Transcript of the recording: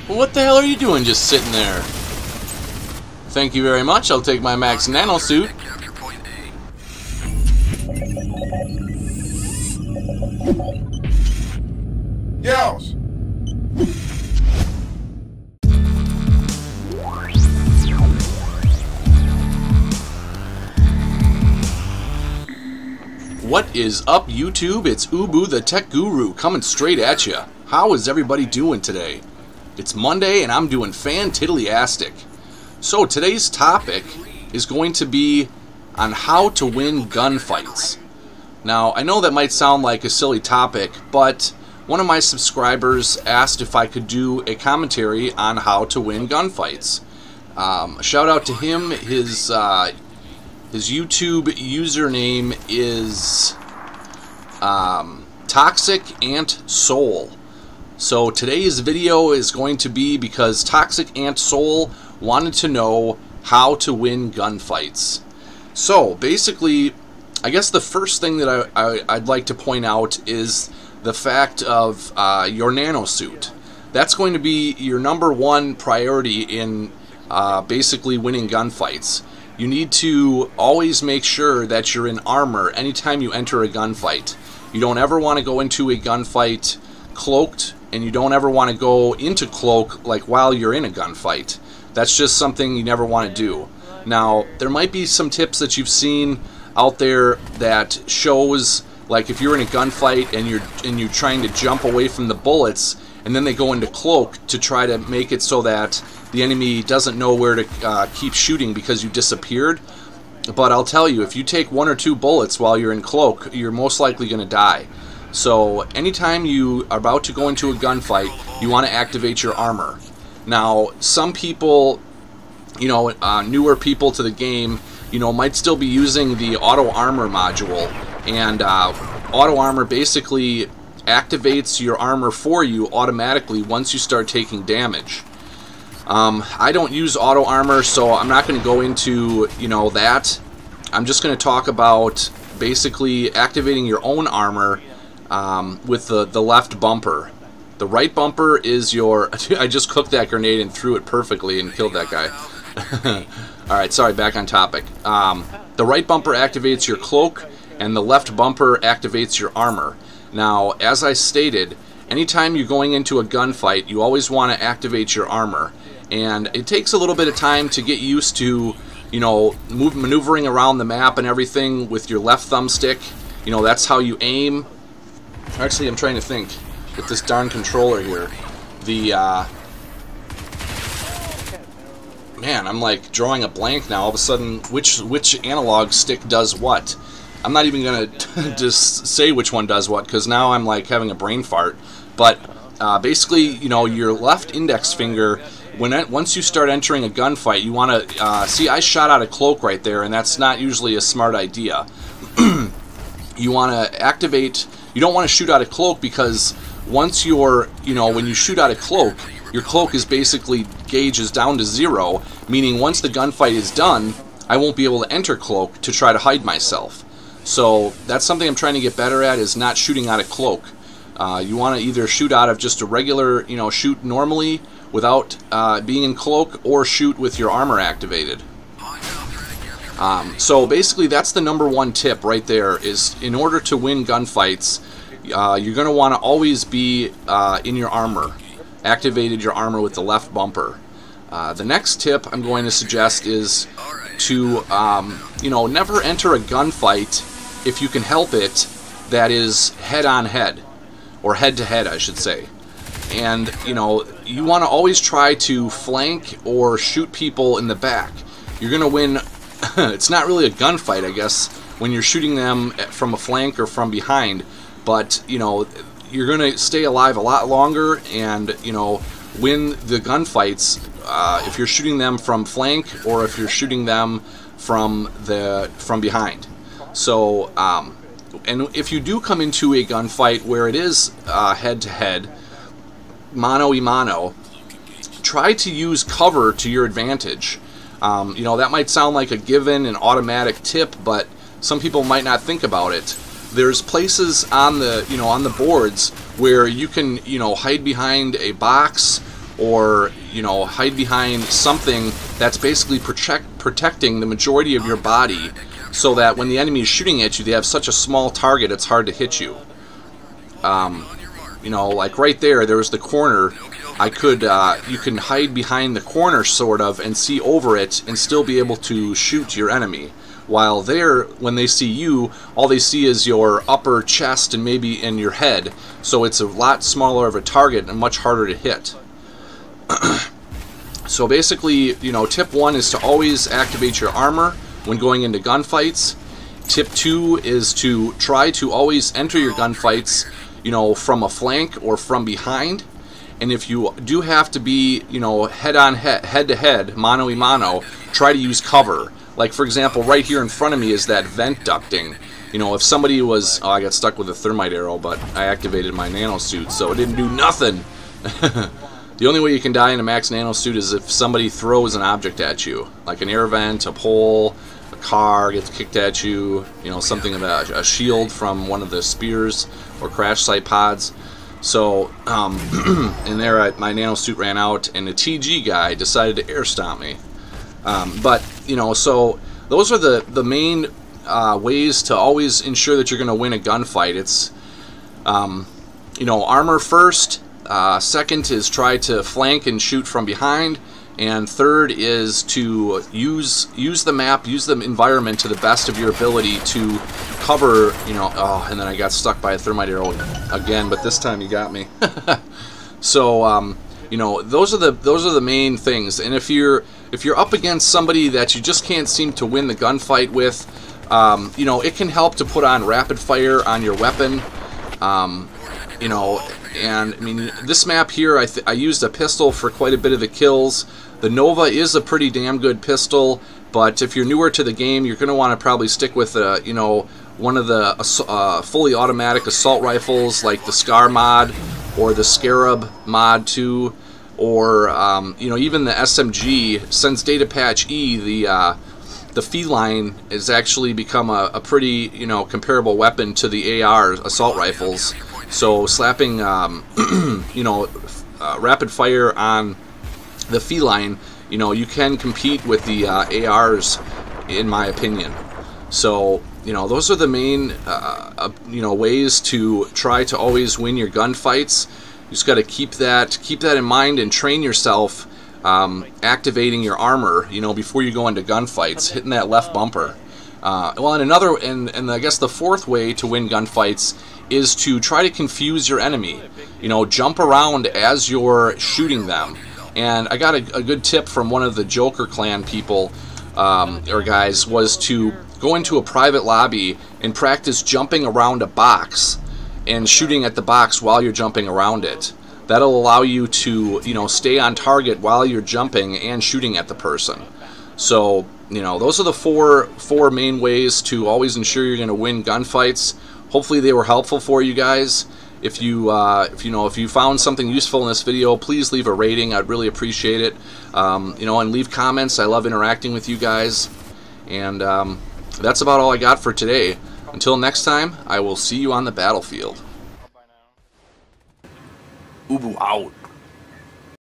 What the hell are you doing just sitting there? Thank you very much. I'll take my max nano suit. Yells! What is up, YouTube? It's Ubu the Tech Guru coming straight at you. How is everybody doing today? It's Monday and I'm doing fan-tiddly-astic. So today's topic is going to be on how to win gunfights. Now, I know that might sound like a silly topic, but one of my subscribers asked if I could do a commentary on how to win gunfights. A shout out to him. His YouTube username is Toxic Ant Soul. So today's video is going to be because Toxic Ant Soul wanted to know how to win gunfights. So basically, I guess the first thing that I'd like to point out is the fact of your nanosuit. That's going to be your #1 priority in basically winning gunfights. You need to always make sure that you're in armor anytime you enter a gunfight. You don't ever want to go into a gunfight cloaked, and you don't ever want to go into cloak like while you're in a gunfight. That's just something you never want to do. Now, there might be some tips that you've seen out there that shows, like if you're in a gunfight and you're trying to jump away from the bullets, and then they go into cloak to try to make it so that the enemy doesn't know where to keep shooting because you disappeared. But I'll tell you, if you take 1 or 2 bullets while you're in cloak, you're most likely going to die. So anytime you are about to go into a gunfight, you want to activate your armor. Now, some people, newer people to the game, might still be using the auto armor module, and auto armor basically activates your armor for you automatically once you start taking damage. I don't use auto armor, so I'm not going to go into that. I'm just going to talk about basically activating your own armor with the left bumper. The right bumper is your... I just cooked that grenade and threw it perfectly and killed that guy. Alright, sorry, back on topic. The right bumper activates your cloak, and the left bumper activates your armor. Now, as I stated, anytime you're going into a gunfight, you always want to activate your armor. And it takes a little bit of time to get used to, maneuvering around the map and everything with your left thumbstick. That's how you aim. Actually, I'm trying to think with this darn controller here. Man, I'm like drawing a blank now. All of a sudden, which analog stick does what? I'm not even gonna just say which one does what, because now I'm like having a brain fart. But basically, your left index finger, once you start entering a gunfight, you want to see. I shot out a cloak right there, and that's not usually a smart idea. You want to activate. You don't want to shoot out a cloak, because once you're, when you shoot out a cloak, your cloak is basically gauge is down to 0, meaning once the gunfight is done, I won't be able to enter cloak to try to hide myself. So that's something I'm trying to get better at, is not shooting out a cloak. You want to either shoot out of just a regular, shoot normally without being in cloak, or shoot with your armor activated. So basically that's the #1 tip right there, is in order to win gunfights, you're going to want to always be in your armor, activated your armor with the left bumper. The next tip I'm going to suggest is to, never enter a gunfight, if you can help it, that is head-on-head, or head-to-head, I should say. And, you want to always try to flank or shoot people in the back. You're going to win. It's not really a gunfight, I guess, when you're shooting them from a flank or from behind, but, you're going to stay alive a lot longer and, win the gunfights if you're shooting them from flank, or if you're shooting them from behind. So, and if you do come into a gunfight where it is head-to-head, mano-a-mano, try to use cover to your advantage. That might sound like a given and automatic tip, but some people might not think about it. There's places on the, on the boards where you can, hide behind a box, or, you know, hide behind something that's basically protecting the majority of your body, so that when the enemy is shooting at you, they have such a small target, it's hard to hit you. You know, like right there's the corner. I could, you can hide behind the corner sort of and see over it and still be able to shoot your enemy. While there, when they see you, all they see is your upper chest and maybe in your head. So it's a lot smaller of a target and much harder to hit. So basically, you know, tip 1 is to always activate your armor when going into gunfights. Tip 2 is to try to always enter your gunfights, you know, from a flank or from behind. And if you do have to be, you know, head to head, mano a mano, try to use cover. Like, for example, right here in front of me is that vent ducting. You know, if somebody was... Oh, I got stuck with a thermite arrow, but I activated my nanosuit, so it didn't do nothing. The only way you can die in a max nanosuit is if somebody throws an object at you. Like an air vent, a pole, a car gets kicked at you, you know, something about a shield from one of the spears or crash site pods. So, in there, my nanosuit ran out, and the TG guy decided to air stomp me. But, you know, so those are the main ways to always ensure that you're going to win a gunfight. It's, you know, armor first. Second is try to flank and shoot from behind. And third is to use the map, use the environment to the best of your ability to cover, you know... Oh, and then I got stuck by a thermite arrow again, but this time you got me. So, you know, those are the main things. And if you're up against somebody that you just can't seem to win the gunfight with, you know, it can help to put on rapid fire on your weapon. You know, and I mean, this map here, I used a pistol for quite a bit of the kills. The Nova is a pretty damn good pistol, but if you're newer to the game, you're going to want to probably stick with, you know, one of the fully automatic assault rifles, like the Scar mod or the Scarab mod 2, or you know, even the SMG. Since data patch E, the feline has actually become a pretty, you know, comparable weapon to the AR assault rifles. So slapping, you know, rapid fire on the feline, you know, you can compete with the ARs, in my opinion. So, you know, those are the main, you know, ways to try to always win your gunfights. You just got to keep that in mind and train yourself, activating your armor, you know, before you go into gunfights, hitting that left bumper. Well, and I guess the fourth way to win gunfights is to try to confuse your enemy. You know, jump around as you're shooting them. And I got a good tip from one of the Joker clan people, or guys, was to go into a private lobby and practice jumping around a box and shooting at the box while you're jumping around it. That'll allow you to, you know, stay on target while you're jumping and shooting at the person. So, you know, those are the four main ways to always ensure you're going to win gunfights. Hopefully they were helpful for you guys. If you found something useful in this video, please leave a rating. I'd really appreciate it. You know, and leave comments. I love interacting with you guys. And that's about all I got for today. Until next time, I will see you on the battlefield. Ubu out.